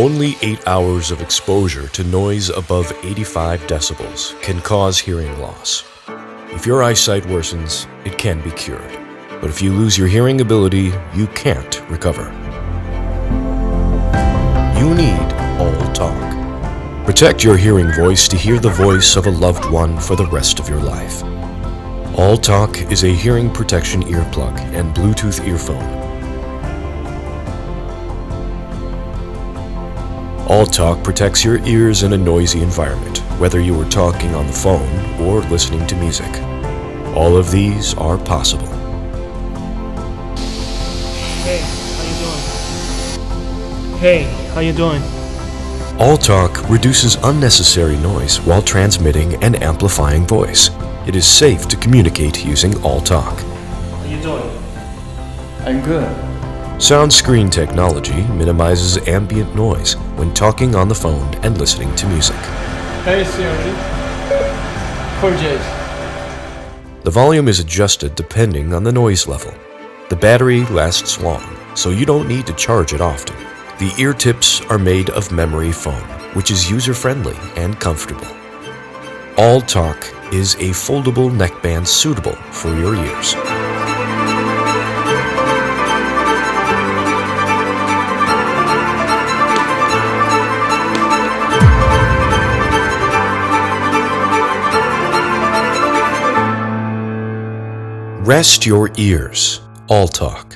Only 8 hours of exposure to noise above 85 decibels can cause hearing loss. If your eyesight worsens, it can be cured. But if you lose your hearing ability, you can't recover. You need ALLTALK. Protect your hearing voice to hear the voice of a loved one for the rest of your life. ALLTALK is a hearing protection earplug and Bluetooth earphone. ALLTALK protects your ears in a noisy environment, whether you are talking on the phone or listening to music. All of these are possible. Hey, how you doing? Hey, how you doing? ALLTALK reduces unnecessary noise while transmitting and amplifying voice. It is safe to communicate using ALLTALK. How you doing? I'm good. Sound screen technology minimizes ambient noise when talking on the phone and listening to music. Hey Siri. Purchase. The volume is adjusted depending on the noise level. The battery lasts long, so you don't need to charge it often. The ear tips are made of memory foam, which is user-friendly and comfortable. ALLTALK is a foldable neckband suitable for your ears. Rest your ears. ALLTALK.